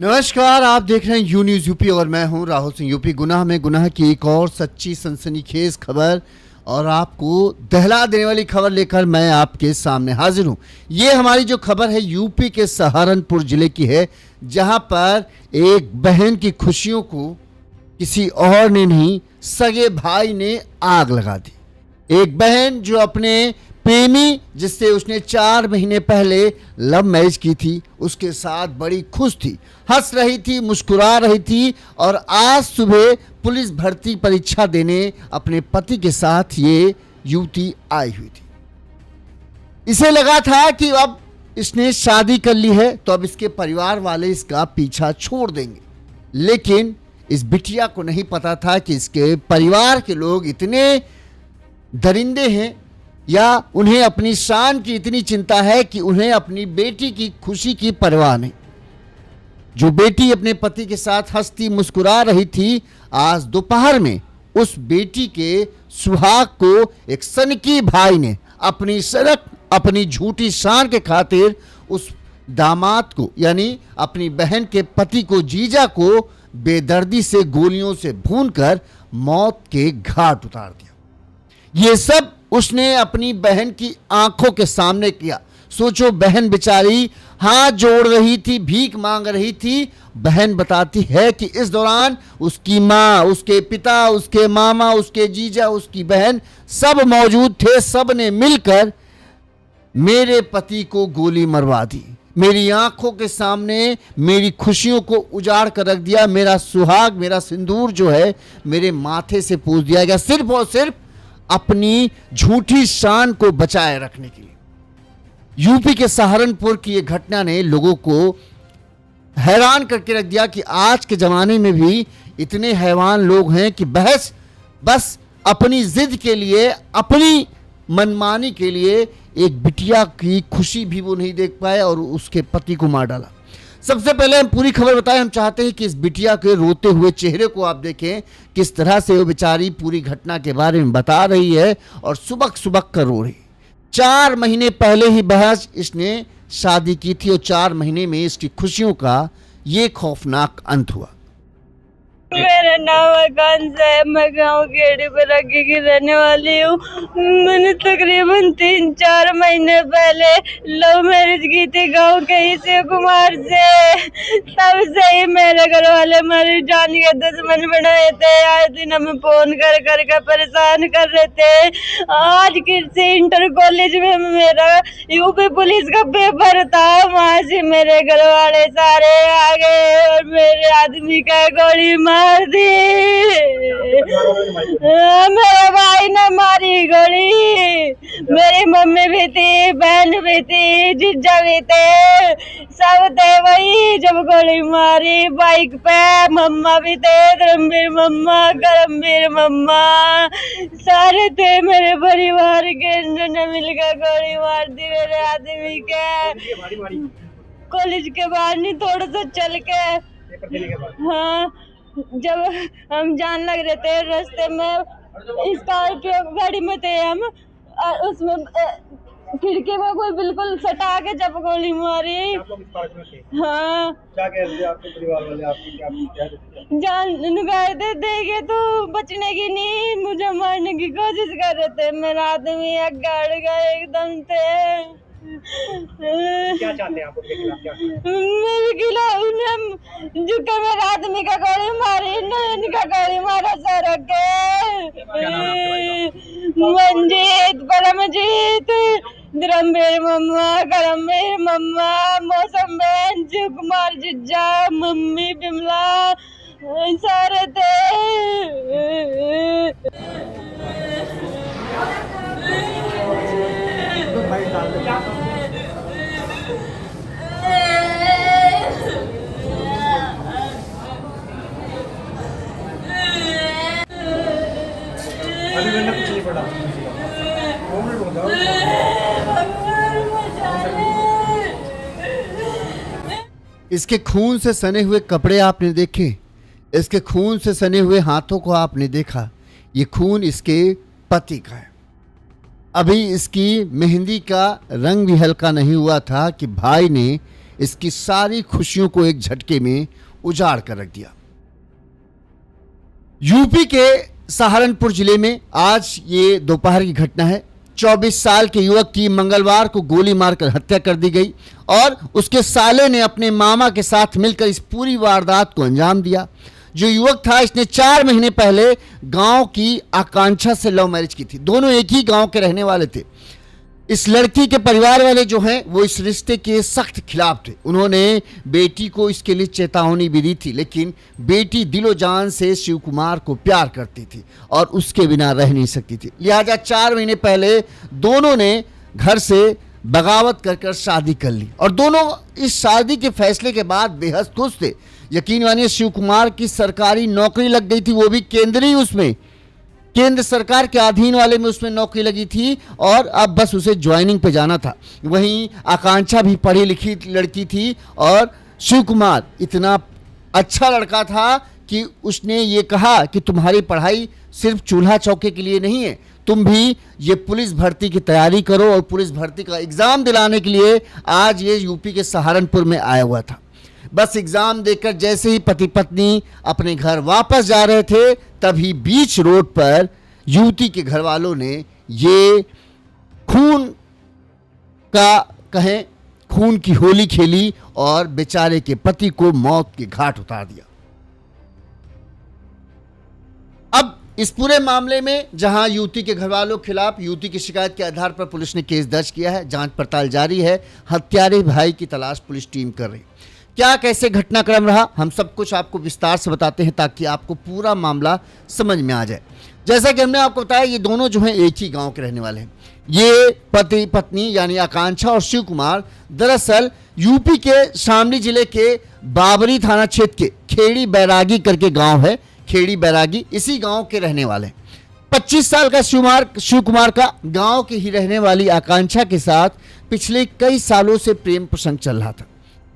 नमस्कार, आप देख रहे हैं यू न्यूज़ यूपी और मैं हूं राहुल सिंह। यूपी गुनाह में गुनाह की एक और सच्ची सनसनीखेज खबर और आपको दहला देने वाली खबर लेकर मैं आपके सामने हाजिर हूं। ये हमारी जो खबर है यूपी के सहारनपुर जिले की है, जहां पर एक बहन की खुशियों को किसी और ने नहीं, सगे भाई ने आग लगा दी। एक बहन जो अपने प्रेमी, जिससे उसने 4 महीने पहले लव मैरिज की थी, उसके साथ बड़ी खुश थी, हंस रही थी, मुस्कुरा रही थी और आज सुबह पुलिस भर्ती परीक्षा देने अपने पति के साथ ये युवती आई हुई थी। इसे लगा था कि अब इसने शादी कर ली है तो अब इसके परिवार वाले इसका पीछा छोड़ देंगे, लेकिन इस बिटिया को नहीं पता था कि इसके परिवार के लोग इतने दरिंदे हैं या उन्हें अपनी शान की इतनी चिंता है कि उन्हें अपनी बेटी की खुशी की परवाह नहीं। जो बेटी अपने पति के साथ हंसती मुस्कुरा रही थी, आज दोपहर में उस बेटी के सुहाग को एक सनकी भाई ने अपनी झूठी शान के खातिर उस दामाद को, यानी अपनी बहन के पति को, जीजा को बेदर्दी से गोलियों से भूनकर मौत के घाट उतार दिया। ये सब उसने अपनी बहन की आंखों के सामने किया। सोचो, बहन बेचारी हाथ जोड़ रही थी, भीख मांग रही थी। बहन बताती है कि इस दौरान उसकी माँ, उसके पिता, उसके मामा, उसके जीजा, उसकी बहन सब मौजूद थे। सब ने मिलकर मेरे पति को गोली मरवा दी, मेरी आंखों के सामने मेरी खुशियों को उजाड़ कर रख दिया। मेरा सुहाग, मेरा सिंदूर जो है मेरे माथे से पूछ दिया गया, सिर्फ और सिर्फ अपनी झूठी शान को बचाए रखने के लिए। यूपी के सहारनपुर की यह घटना ने लोगों को हैरान करके रख दिया कि आज के जमाने में भी इतने हैवान लोग हैं कि बस अपनी जिद के लिए, अपनी मनमानी के लिए एक बिटिया की खुशी भी वो नहीं देख पाए और उसके पति को मार डाला। सबसे पहले हम पूरी खबर बताएं। हम चाहते हैं कि इस बिटिया के रोते हुए चेहरे को आप देखें, किस तरह से वो बेचारी पूरी घटना के बारे में बता रही है और सुबक सुबक कर रो रही। 4 महीने पहले ही बहस इसने शादी की थी और 4 महीने में इसकी खुशियों का ये खौफनाक अंत हुआ। मेरा नाम आकांक्षा है, मैं गांव गेड़ी बरागी की रहने वाली हूँ। मैंने तकरीबन 3-4 महीने पहले लव मैरिज की थी गांव के ही शिव कुमार से। तब से ही मेरे घर वाले हमारी जान के दुश्मन बनाए थे। आए दिन हमें फोन कर के परेशान कर रहे थे। आज किसी इंटर कॉलेज में मेरा यूपी पुलिस का पेपर था, वहाँ से मेरे घर वाले सारे आ गए और मेरे आदमी का गोली मार दी। मेरे भाई ने मारी गोली, मेरी मम्मी भी थी, बहन भी थी, जीजा भी थे, सब थे वही। जब गोली मारी बाइक पे मम्मा भी थे, धर्मवीर मम्मा सारे थे मेरे परिवार के, जिन्होंने मिलकर गोली मार दी मेरे आदमी के। कॉलेज के बाहर नहीं, थोड़ा सा चल के, हाँ, जब हम जान लग रहे थे रास्ते में, स्कॉर्पियो गाड़ी में थे हम, और उसमें खिड़की में कोई बिल्कुल सटा के जब गोली मारी। हाँ, क्या कह रहे थे आपके परिवार वाले, आपकी क्या जान गए थे, देखे तो बचने की नहीं, मुझे मारने की कोशिश कर रहे थे। मेरा आदमी गड़ गए एकदम थे। क्या चाहते हैं आप उनके खिलाफ? क्या मेरे खिलाफ जो मेरे आदमी का गोली मारी, इनका गोली मारा सर के। मंजीत, परमजीत, धर्मवीर मम्मा, मौसम बहन, शिव कुमार जीजा, मम्मी बिमला सारे थे। अभी मैंने कुछ नहीं पढ़ा। इसके खून से सने हुए कपड़े आपने देखे, इसके खून से सने हुए हाथों को आपने देखा। ये खून इसके पति का है। अभी इसकी मेहंदी का रंग भी हल्का नहीं हुआ था कि भाई ने इसकी सारी खुशियों को एक झटके में उजाड़ कर रख दिया। यूपी के सहारनपुर जिले में आज ये दोपहर की घटना है। 24 साल के युवक की मंगलवार को गोली मारकर हत्या कर दी गई और उसके साले ने अपने मामा के साथ मिलकर इस पूरी वारदात को अंजाम दिया। जो युवक था इसने 4 महीने पहले गांव की आकांक्षा से लव मैरिज की थी। दोनों एक ही गांव के रहने वाले थे। इस लड़की के परिवार वाले जो हैं वो इस रिश्ते के सख्त खिलाफ थे। उन्होंने बेटी को इसके लिए चेतावनी भी दी थी, लेकिन बेटी दिलो जान से शिव कुमार को प्यार करती थी और उसके बिना रह नहीं सकती थी। लिहाजा 4 महीने पहले दोनों ने घर से बगावत कर शादी कर ली और दोनों इस शादी के फैसले के बाद बेहद खुश थे। यकीन मानिए, शिव कुमार की सरकारी नौकरी लग गई थी, वो भी केंद्र सरकार के अधीन वाले में उसमें नौकरी लगी थी और अब बस उसे ज्वाइनिंग पे जाना था। वहीं आकांक्षा भी पढ़ी लिखी लड़की थी और शिव कुमार इतना अच्छा लड़का था कि उसने ये कहा कि तुम्हारी पढ़ाई सिर्फ चूल्हा चौके के लिए नहीं है, तुम भी ये पुलिस भर्ती की तैयारी करो। और पुलिस भर्ती का एग्जाम दिलाने के लिए आज ये यूपी के सहारनपुर में आया हुआ था। बस एग्जाम देकर जैसे ही पति पत्नी अपने घर वापस जा रहे थे, तभी बीच रोड पर युवती के घर वालों ने ये खून की होली खेली और बेचारे के पति को मौत के घाट उतार दिया। अब इस पूरे मामले में जहां युवती के घरवालों के खिलाफ युवती की शिकायत के आधार पर पुलिस ने केस दर्ज किया है। जांच पड़ताल जारी है। हत्यारे भाई की तलाश पुलिस टीम कर रही। क्या कैसे घटनाक्रम रहा, हम सब कुछ आपको विस्तार से बताते हैं ताकि आपको पूरा मामला समझ में आ जाए। जैसा कि हमने आपको बताया, ये दोनों जो हैं एक ही गांव के रहने वाले हैं। ये पति पत्नी यानी आकांक्षा और शिव कुमार दरअसल यूपी के शामली जिले के बाबरी थाना क्षेत्र के खेड़ी बैरागी करके गांव है, खेड़ी बैरागी, इसी गांव के रहने वाले हैं। 25 साल का शिव कुमार का गांव की ही रहने वाली आकांक्षा के साथ पिछले कई सालों से प्रेम प्रसंग चल रहा था।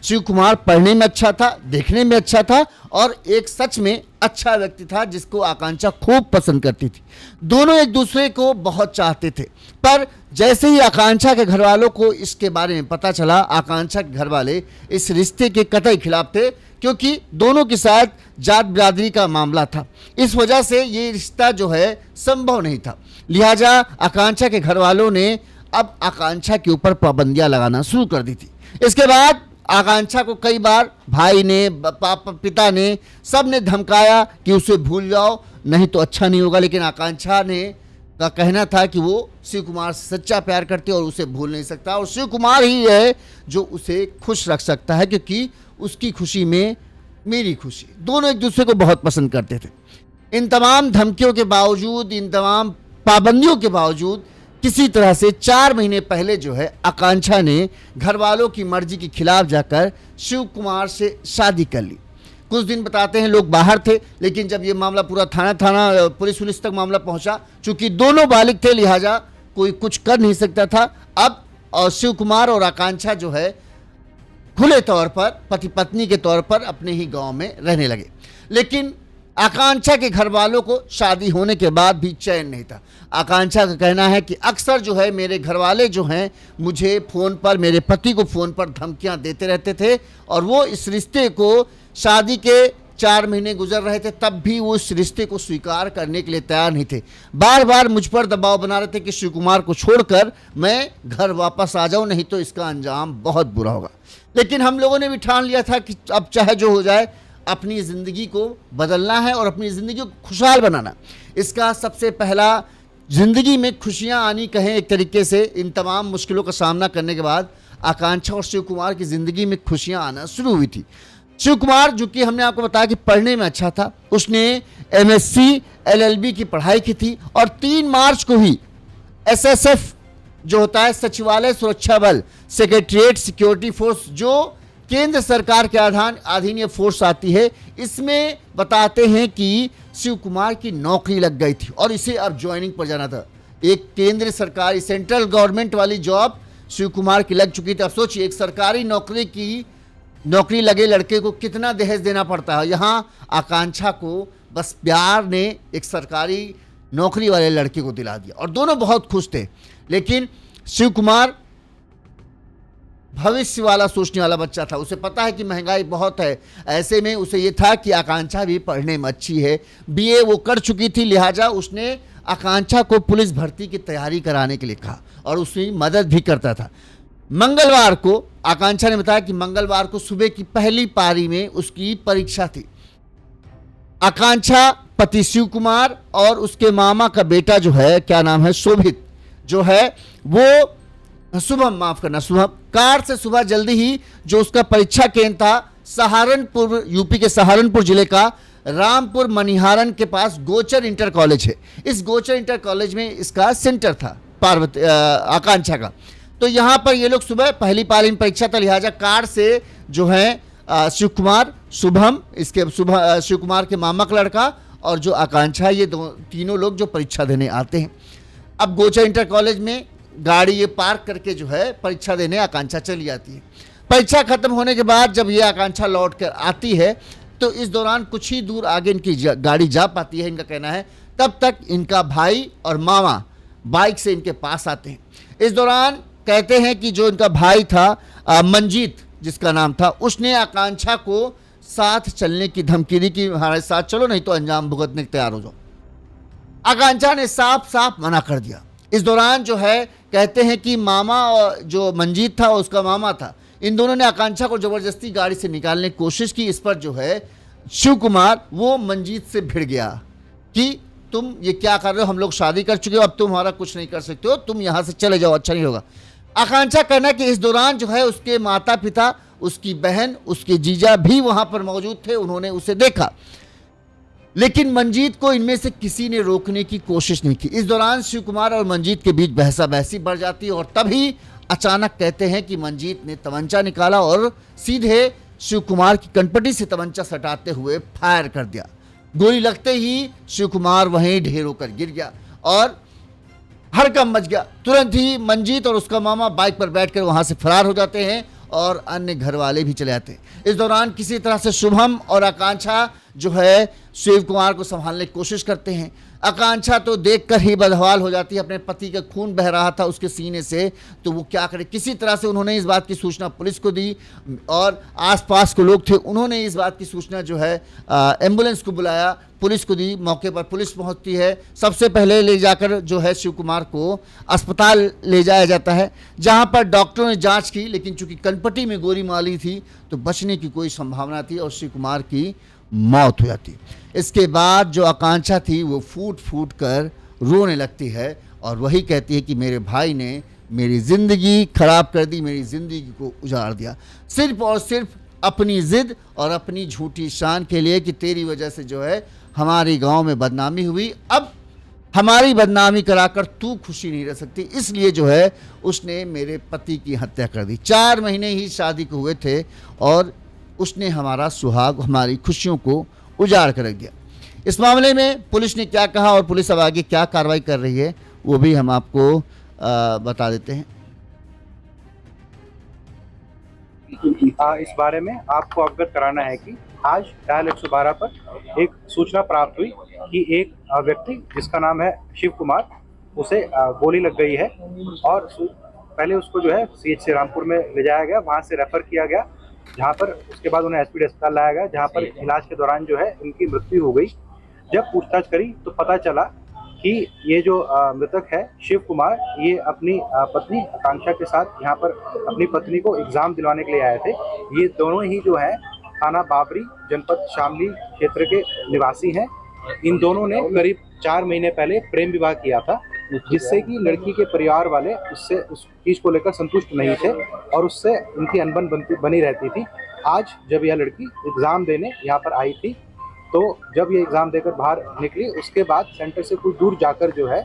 शिव कुमार पढ़ने में अच्छा था, देखने में अच्छा था और एक सच में अच्छा व्यक्ति था जिसको आकांक्षा खूब पसंद करती थी। दोनों एक दूसरे को बहुत चाहते थे, पर जैसे ही आकांक्षा के घर वालों को इसके बारे में पता चला, आकांक्षा के घर वाले इस रिश्ते के कतई खिलाफ थे, क्योंकि दोनों के साथ जात बिरादरी का मामला था। इस वजह से ये रिश्ता जो है संभव नहीं था। लिहाजा आकांक्षा के घर वालों ने अब आकांक्षा के ऊपर पाबंदियां लगाना शुरू कर दी थी। इसके बाद आकांक्षा को कई बार भाई ने, पिता ने, सब ने धमकाया कि उसे भूल जाओ, नहीं तो अच्छा नहीं होगा। लेकिन आकांक्षा ने का कहना था कि वो शिव कुमार से सच्चा प्यार करती है और उसे भूल नहीं सकता, और शिव कुमार ही है जो उसे खुश रख सकता है, क्योंकि उसकी खुशी में मेरी खुशी। दोनों एक दूसरे को बहुत पसंद करते थे। इन तमाम धमकियों के बावजूद, इन तमाम पाबंदियों के बावजूद किसी तरह से 4 महीने पहले जो है आकांक्षा ने घर वालों की मर्जी के खिलाफ जाकर शिव कुमार से शादी कर ली। कुछ दिन बताते हैं लोग बाहर थे, लेकिन जब ये मामला पूरा थाना पुलिस तक मामला पहुंचा, चूंकि दोनों बालिग थे लिहाजा कोई कुछ कर नहीं सकता था। अब और शिव कुमार और आकांक्षा जो है खुले तौर पर पति पत्नी के तौर पर अपने ही गांव में रहने लगे। लेकिन आकांक्षा के घर वालों को शादी होने के बाद भी चैन नहीं था। आकांक्षा का कहना है कि अक्सर जो है मेरे घर वाले जो हैं मुझे फ़ोन पर, मेरे पति को फ़ोन पर धमकियां देते रहते थे, और वो इस रिश्ते को, शादी के 4 महीने गुजर रहे थे तब भी वो इस रिश्ते को स्वीकार करने के लिए तैयार नहीं थे। बार बार मुझ पर दबाव बना रहे थे कि शिव कुमार को छोड़कर मैं घर वापस आ जाऊं, नहीं तो इसका अंजाम बहुत बुरा होगा। लेकिन हम लोगों ने भी ठान लिया था कि अब चाहे जो हो जाए, अपनी ज़िंदगी को बदलना है और अपनी ज़िंदगी को खुशहाल बनाना। इसका सबसे पहला ज़िंदगी में खुशियां आनी कहें एक तरीके से, इन तमाम मुश्किलों का सामना करने के बाद आकांक्षा और शिव कुमार की ज़िंदगी में खुशियां आना शुरू हुई थी। शिव कुमार, जो कि हमने आपको बताया कि पढ़ने में अच्छा था, उसने MSc LLB की पढ़ाई की थी और 3 मार्च को ही SSF जो होता है सचिवालय सुरक्षा बल, सेक्रेटरीट सिक्योरिटी फोर्स, जो केंद्र सरकार के अधीन ये फोर्स आती है, इसमें बताते हैं कि शिव कुमार की नौकरी लग गई थी और इसे अब ज्वाइनिंग पर जाना था। एक केंद्र सरकारी सेंट्रल गवर्नमेंट वाली जॉब शिव कुमार की लग चुकी थी। अब सोचिए, एक सरकारी नौकरी लगे लड़के को कितना दहेज देना पड़ता है। यहाँ आकांक्षा को बस प्यार ने एक सरकारी नौकरी वाले लड़के को दिला दिया और दोनों बहुत खुश थे। लेकिन शिव कुमार भविष्य वाला सोचने वाला बच्चा था। उसे पता है कि महंगाई बहुत है, ऐसे में उसे ये था कि आकांक्षा भी पढ़ने में अच्छी है, बीए वो कर चुकी थी, लिहाजा उसने आकांक्षा को पुलिस भर्ती की तैयारी कराने के लिए कहा और उसकी मदद भी करता था। मंगलवार को आकांक्षा ने बताया कि मंगलवार को सुबह की पहली पारी में उसकी परीक्षा थी। आकांक्षा, पति शिव कुमार और उसके मामा का बेटा जो है, क्या नाम है, शोभित जो है, वो शुभम, माफ करना शुभम, कार से सुबह जल्दी ही जो उसका परीक्षा केंद्र था सहारनपुर, यूपी के सहारनपुर जिले का रामपुर मनिहारन के पास गोचर इंटर कॉलेज है, इस गोचर इंटर कॉलेज में इसका सेंटर था आकांक्षा का। तो यहाँ पर ये लोग सुबह पहली पारी में परीक्षा था, लिहाजा कार से जो है शिव कुमार, शुभम, इसके शिव कुमार के मामा का लड़का और जो आकांक्षा, ये तीनों लोग जो परीक्षा देने आते हैं। अब गोचर इंटर कॉलेज में गाड़ी ये पार्क करके जो है परीक्षा देने आकांक्षा चली जाती है। परीक्षा खत्म होने के बाद जब ये आकांक्षा लौट कर आती है तो इस दौरान कुछ ही दूर आगे इनकी गाड़ी जा पाती है, इनका कहना है। तब तक इनका भाई और मामा बाइक से इनके पास आते हैं। इस दौरान कहते हैं कि जो इनका भाई था मंजीत जिसका नाम था, उसने आकांक्षा को साथ चलने की धमकी दी कि हमारे साथ चलो नहीं तो अंजाम भुगतने के तैयार हो जाओ। आकांक्षा ने साफ साफ मना कर दिया। इस दौरान जो है कहते हैं कि मामा और जो मंजीत था उसका मामा था, इन दोनों ने आकांक्षा को जबरदस्ती गाड़ी से निकालने की कोशिश की। इस पर जो है शिव कुमार वो मंजीत से भिड़ गया कि तुम ये क्या कर रहे हो, हम लोग शादी कर चुके हो, अब तुम हमारा कुछ नहीं कर सकते हो, तुम यहाँ से चले जाओ, अच्छा नहीं होगा। आकांक्षा कहना कि इस दौरान जो है उसके माता पिता, उसकी बहन, उसके जीजा भी वहां पर मौजूद थे, उन्होंने उसे देखा, लेकिन मंजीत को इनमें से किसी ने रोकने की कोशिश नहीं की। इस दौरान शिव कुमार और मंजीत के बीच बहसा बहसी बढ़ जाती है और तभी अचानक कहते हैं कि मंजीत ने तमंचा निकाला और सीधे शिव कुमार की कनपटी से तमंचा सटाते हुए फायर कर दिया। गोली लगते ही शिव कुमार वहीं ढेर होकर गिर गया और हड़कंप मच गया। तुरंत ही मंजीत और उसका मामा बाइक पर बैठकर वहां से फरार हो जाते हैं और अन्य घर वाले भी चले जाते हैं। इस दौरान किसी तरह से शुभम और आकांक्षा जो है शिव कुमार को संभालने की कोशिश करते हैं। आकांक्षा तो देखकर ही बदहवाल हो जाती है, अपने पति का खून बह रहा था उसके सीने से, तो वो क्या करे। किसी तरह से उन्होंने इस बात की सूचना पुलिस को दी और आसपास के लोग थे उन्होंने इस बात की सूचना जो है एम्बुलेंस को बुलाया, पुलिस को दी। मौके पर पुलिस पहुंचती है, सबसे पहले ले जाकर जो है शिव कुमार को अस्पताल ले जाया जाता है, जहां पर डॉक्टरों ने जांच की, लेकिन चूंकि कनपटी में गोली मारी थी तो बचने की कोई संभावना थी और शिव कुमार की मौत हो जाती। इसके बाद जो आकांक्षा थी वो फूट फूट कर रोने लगती है और वही कहती है कि मेरे भाई ने मेरी ज़िंदगी खराब कर दी, मेरी ज़िंदगी को उजाड़ दिया, सिर्फ और सिर्फ अपनी ज़िद और अपनी झूठी शान के लिए कि तेरी वजह से जो है हमारे गांव में बदनामी हुई, अब हमारी बदनामी कराकर तू खुशी नहीं रह सकती, इसलिए जो है उसने मेरे पति की हत्या कर दी। 4 महीने ही शादी को हुए थे और उसने हमारा सुहाग, हमारी खुशियों को उजाड़ कर रख दिया। इस मामले में पुलिस ने क्या कहा और पुलिस अब आगे क्या कार्रवाई कर रही है वो भी हम आपको बता देते हैं। इस बारे में आपको अवगत कराना है कि आज डायल 112 पर एक सूचना प्राप्त हुई कि एक व्यक्ति जिसका नाम है शिव कुमार, उसे गोली लग गई है और पहले उसको जो है CHC रामपुर में ले जाया गया, वहां से रेफर किया गया, जहां पर उसके बाद उन्हें SPD अस्पताल लाया गया, जहां पर इलाज के दौरान जो है इनकी मृत्यु हो गई। जब पूछताछ करी तो पता चला कि ये जो मृतक है शिव कुमार, ये अपनी पत्नी आकांक्षा के साथ यहाँ पर अपनी पत्नी को एग्जाम दिलवाने के लिए आए थे। ये दोनों ही जो है थाना बाबरी, जनपद शामली क्षेत्र के निवासी हैं। इन दोनों ने करीब 4 महीने पहले प्रेम विवाह किया था, जिससे कि लड़की के परिवार वाले उससे उस चीज को लेकर संतुष्ट नहीं थे और उससे उनकी अनबन बनी रहती थी। आज जब यह लड़की एग्जाम देने यहाँ पर आई थी, तो जब ये एग्जाम देकर बाहर निकली, उसके बाद सेंटर से कुछ दूर जाकर जो है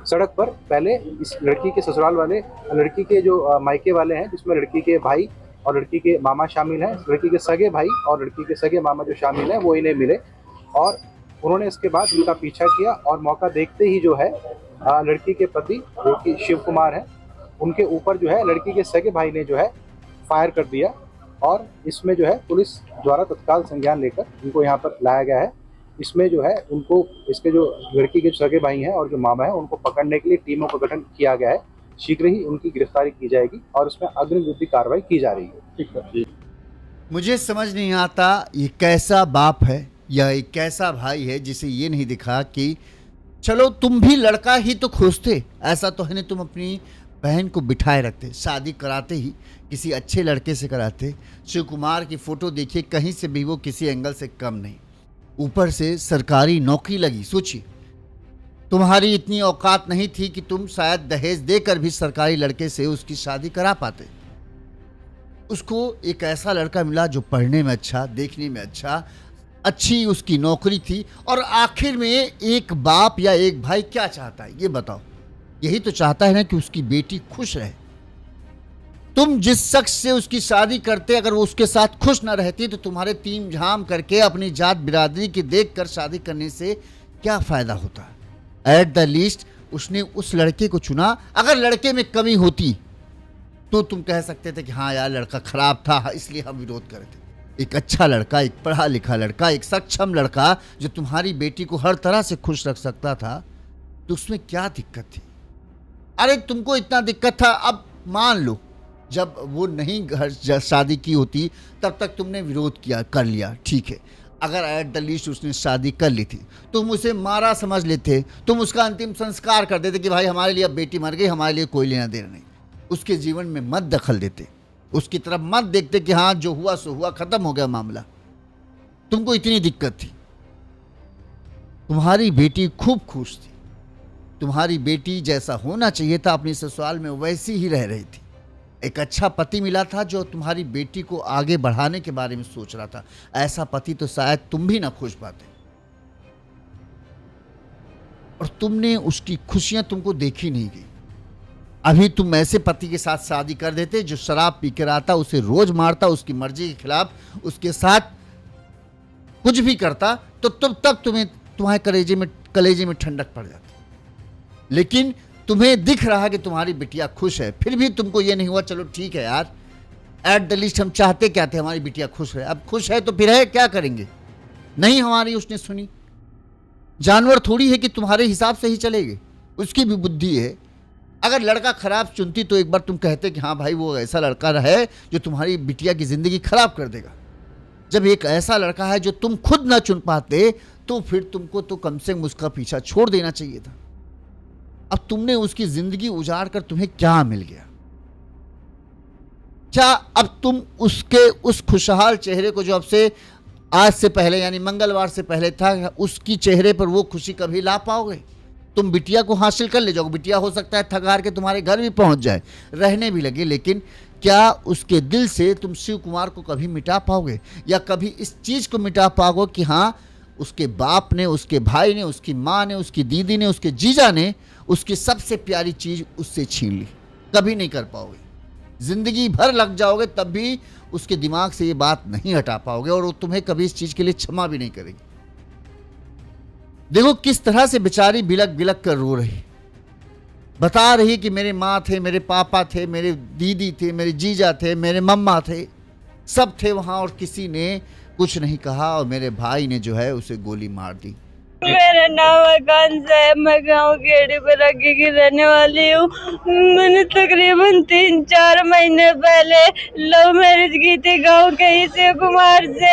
सड़क पर पहले इस लड़की के ससुराल वाले, लड़की के जो मायके वाले हैं, जिसमें लड़की के भाई और लड़की के मामा शामिल हैं, लड़की के सगे भाई और लड़की के सगे मामा जो शामिल हैं, वो इन्हें मिले और उन्होंने इसके बाद उनका पीछा किया और मौका देखते ही जो है लड़की के पति जो कि शिव कुमार हैं, उनके ऊपर जो है लड़की के सगे भाई ने जो है फायर कर दिया और इसमें जो है पुलिस द्वारा तत्काल संज्ञान लेकर इनको यहाँ पर लाया गया है। इसमें जो है उनको, इसके जो लड़की के सगे भाई हैं और जो मामा है, उनको पकड़ने के लिए टीमों का गठन किया गया है। शीघ्र ही उनकी गिरफ्तारी की जाएगी और उसमें अग्रिम विधि कार्रवाई की जा रही है। ठीक है। मुझे समझ नहीं आता ये कैसा बाप है या एक कैसा भाई है जिसे ये नहीं दिखा कि चलो तुम भी लड़का ही तो खोजते, ऐसा तो है नहीं तुम अपनी बहन को बिठाए रखते, शादी कराते ही किसी अच्छे लड़के से कराते। शिव कुमार की फ़ोटो देखिए, कहीं से भी वो किसी एंगल से कम नहीं, ऊपर से सरकारी नौकरी लगी। सोचिए, तुम्हारी इतनी औकात नहीं थी कि तुम शायद दहेज देकर भी सरकारी लड़के से उसकी शादी करा पाते। उसको एक ऐसा लड़का मिला जो पढ़ने में अच्छा, देखने में अच्छा, अच्छी उसकी नौकरी थी। और आखिर में एक बाप या एक भाई क्या चाहता है ये बताओ? यही तो चाहता है ना कि उसकी बेटी खुश रहे। तुम जिस शख्स से उसकी शादी करते, अगर वो उसके साथ खुश ना रहती तो तुम्हारे तीन झाम करके अपनी जात बिरादरी की देखकर शादी करने से क्या फायदा होता? एट द लीस्ट उसने उस लड़के को चुना। अगर लड़के में कमी होती तो तुम कह सकते थे कि हाँ यार लड़का खराब था इसलिए हम विरोध कर रहे थे। एक अच्छा लड़का, एक पढ़ा लिखा लड़का, एक सक्षम लड़का जो तुम्हारी बेटी को हर तरह से खुश रख सकता था, तो उसमें क्या दिक्कत थी? अरे तुमको इतना दिक्कत था, अब मान लो जब वो नहीं घर शादी की होती तब तक तुमने विरोध किया, कर लिया, ठीक है। अगर एट द लीस्ट उसने शादी कर ली थी, तुम उसे मारा समझ लेते, तुम उसका अंतिम संस्कार कर देते कि भाई हमारे लिए अब बेटी मर गई, हमारे लिए कोई लेना देना नहीं। उसके जीवन में मत दखल देते, उसकी तरफ मत देखते कि हाँ जो हुआ सो हुआ, खत्म हो गया मामला। तुमको इतनी दिक्कत थी। तुम्हारी बेटी खूब खुश थी, तुम्हारी बेटी जैसा होना चाहिए था अपने ससुराल में वैसी ही रह रही थी। एक अच्छा पति मिला था जो तुम्हारी बेटी को आगे बढ़ाने के बारे में सोच रहा था। ऐसा पति तो शायद तुम भी ना खोज पाते। और तुमने उसकी खुशियां तुमको देखी नहीं गई। अभी तुम ऐसे पति के साथ शादी कर देते जो शराब पी कर आता, उसे रोज मारता, उसकी मर्जी के खिलाफ उसके साथ कुछ भी करता, तो तब तुम्हारे कलेजे में ठंडक पड़ जाती। लेकिन तुम्हें दिख रहा कि तुम्हारी बिटिया खुश है, फिर भी तुमको ये नहीं हुआ चलो ठीक है यार, एट द लीस्ट हम चाहते क्या थे हमारी बिटिया खुश रहे। अब खुश है तो फिर है क्या करेंगे? नहीं हमारी उसने सुनी। जानवर थोड़ी है कि तुम्हारे हिसाब से ही चलेगी, उसकी भी बुद्धि है। अगर लड़का खराब चुनती तो एक बार तुम कहते कि हाँ भाई वो ऐसा लड़का है जो तुम्हारी बिटिया की जिंदगी खराब कर देगा। जब एक ऐसा लड़का है जो तुम खुद ना चुन पाते तो फिर तुमको तो कम से कम उसका पीछा छोड़ देना चाहिए था। अब तुमने उसकी जिंदगी उजाड़ कर तुम्हें क्या मिल गया? क्या अब तुम उसके उस खुशहाल चेहरे को जो अब से आज से पहले यानी मंगलवार से पहले था, उसकी चेहरे पर वो खुशी कभी ला पाओगे? तुम बिटिया को हासिल कर ले जाओगे, बिटिया हो सकता है थक हार के तुम्हारे घर भी पहुंच जाए, रहने भी लगे, लेकिन क्या उसके दिल से तुम शिव कुमार को कभी मिटा पाओगे? या कभी इस चीज़ को मिटा पाओगे कि हाँ उसके बाप ने, उसके भाई ने, उसकी माँ ने, उसकी दीदी ने, उसके जीजा ने उसकी सबसे प्यारी चीज़ उससे छीन ली? कभी नहीं कर पाओगे। जिंदगी भर लग जाओगे तब भी उसके दिमाग से ये बात नहीं हटा पाओगे, और वो तुम्हें कभी इस चीज़ के लिए क्षमा भी नहीं करेगी। देखो किस तरह से बेचारी बिलक बिलक कर रो रही, बता रही कि मेरे माँ थे, मेरे पापा थे, मेरे दीदी थे, मेरे जीजा थे, मेरे मम्मा थे, सब थे वहाँ और किसी ने कुछ नहीं कहा, और मेरे भाई ने जो है उसे गोली मार दी। मेरा नाम आकांक्षा है, मैं गांव गेड़ी पर आगे की रहने वाली हूँ। मैंने तकरीबन 3-4 महीने पहले लव मैरिज की थी गांव के ही शिव कुमार से।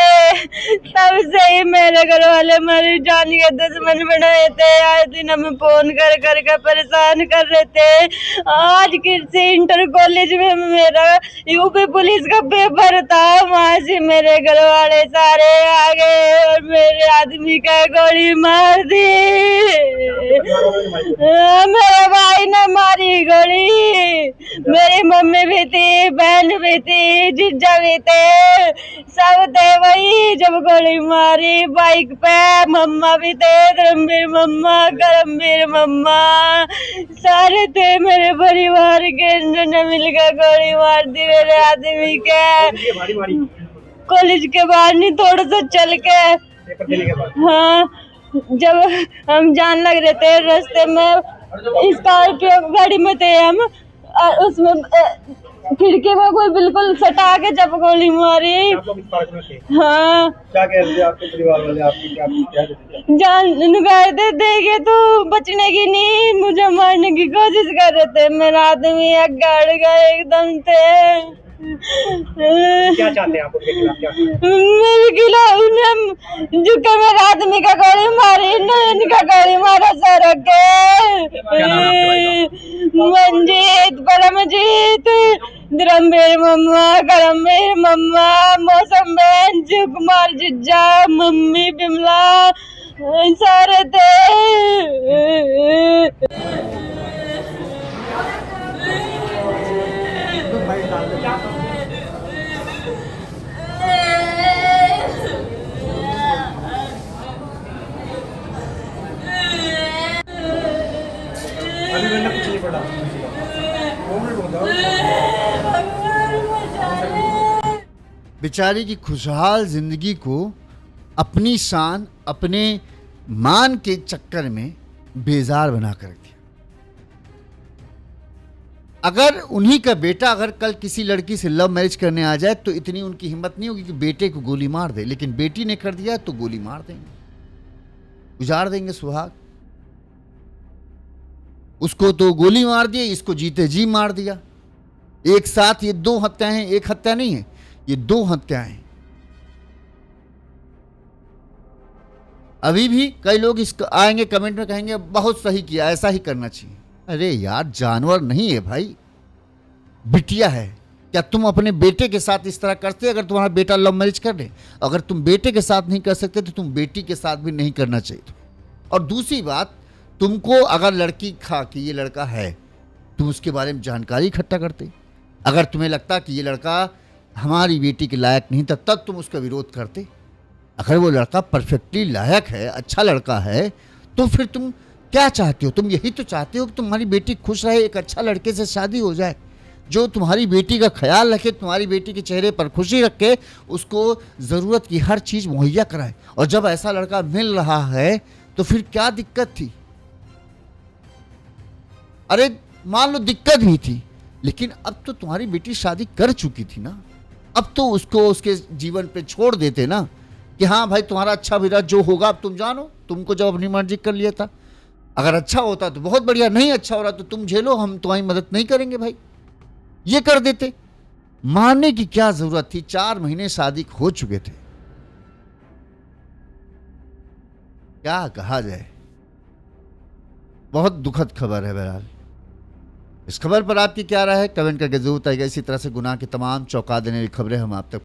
तब से ही मेरे घर वाले मेरी जान के दुश्मन बनाए थे। आए दिन हमें फोन कर के परेशान कर रहे थे। आज किसी इंटर कॉलेज में मेरा यूपी पुलिस का पेपर था, वहाँ से मेरे घर वाले सारे आ गए और मेरे आदमी का गोली मार दी। मेरे भाई ने मारी गोली। मेरी मम्मी भी थी, बहन भी थी, जीजा भी थे, सब थे वही जब गोली मारी। बाइक पे मम्मा भी थे, धर्मवीर मम्मा, करमवीर मम्मा, सारे थे मेरे परिवार के, जिन्होंने मिलकर गोली मार दी मेरे आदमी के। कॉलेज के बाहर नहीं, थोड़ा सा चल के। हाँ, जब हम जान लग रहे थे रास्ते में, स्कॉर्पियो गाड़ी में थे हम, और उसमें खिड़की में कोई बिल्कुल सटा के जब गोली मारी। आप लोग इस पार्क में थे, हाँ, क्या कह रहे थे आपके परिवार वाले, आपकी क्या क्या कहते थे? जान गए थे, देखे तो बचने की नहीं, मुझे मारने की कोशिश कर रहे थे। मेरा आदमी अगड़ गए एकदम से। क्या चाहते हैं आप उनके खिलाफ, क्या मेरे खिलाफ उन्हें जो कि मेरे आदमी का गोली मारी, न इनका गोली मारा सड़क के। मंजीत, परमजीत, धर्मवीर मम्मा, करमवीर मम्मा, मौसम बहन, शिव कुमार जिज्जा, मम्मी बिमला सारे थे। अभी मैंने कुछ नहीं पढ़ा, 2 मिनट बताओ। बेचारी की खुशहाल जिंदगी को अपनी शान, अपने मान के चक्कर में बेजार बना कर रखा। अगर उन्हीं का बेटा अगर कल किसी लड़की से लव मैरिज करने आ जाए तो इतनी उनकी हिम्मत नहीं होगी कि बेटे को गोली मार दे, लेकिन बेटी ने कर दिया तो गोली मार देंगे, गुजार देंगे सुहाग। उसको तो गोली मार दी, इसको जीते जी मार दिया। एक साथ ये 2 हत्याएं हैं, एक हत्या नहीं है, ये 2 हत्याएं हैं। अभी भी कई लोग इस आएंगे कमेंट में कहेंगे बहुत सही किया, ऐसा ही करना चाहिए। अरे यार, जानवर नहीं है भाई, बिटिया है। क्या तुम अपने बेटे के साथ इस तरह करते अगर तुम्हारा बेटा लव मैरिज कर ले? अगर तुम बेटे के साथ नहीं कर सकते तो तुम बेटी के साथ भी नहीं करना चाहिए। और दूसरी बात, तुमको अगर लड़की खा कि ये लड़का है, तुम उसके बारे में जानकारी इकट्ठा करते। अगर तुम्हें लगता कि ये लड़का हमारी बेटी के लायक नहीं था, तब तुम उसका विरोध करते। अगर वो लड़का परफेक्टली लायक है, अच्छा लड़का है, तो फिर तुम क्या चाहते हो? तुम यही तो चाहते हो कि तुम्हारी बेटी खुश रहे, एक अच्छा लड़के से शादी हो जाए जो तुम्हारी बेटी का ख्याल रखे, तुम्हारी बेटी के चेहरे पर खुशी रखे, उसको ज़रूरत की हर चीज़ मुहैया कराए। और जब ऐसा लड़का मिल रहा है तो फिर क्या दिक्कत थी? अरे मान लो दिक्कत भी थी, लेकिन अब तो तुम्हारी बेटी शादी कर चुकी थी ना, अब तो उसको उसके जीवन पे छोड़ देते ना कि हाँ भाई तुम्हारा अच्छा बुरा जो होगा अब तुम जानो, तुमको जब अपनी मर्जी कर लिया था। अगर अच्छा होता तो बहुत बढ़िया, नहीं अच्छा हो रहा तो तुम झेलो, हम तुम्हारी मदद नहीं करेंगे भाई, ये कर देते। मारने की क्या जरूरत थी? 4 महीने शादी हो चुके थे। क्या कहा जाए, बहुत दुखद खबर है। बहरहाल इस खबर पर आपकी क्या राय है, कमेंट करके जरूर बताइएगा। इसी तरह से गुनाह की तमाम चौंका देने वाली खबरें हम आप तक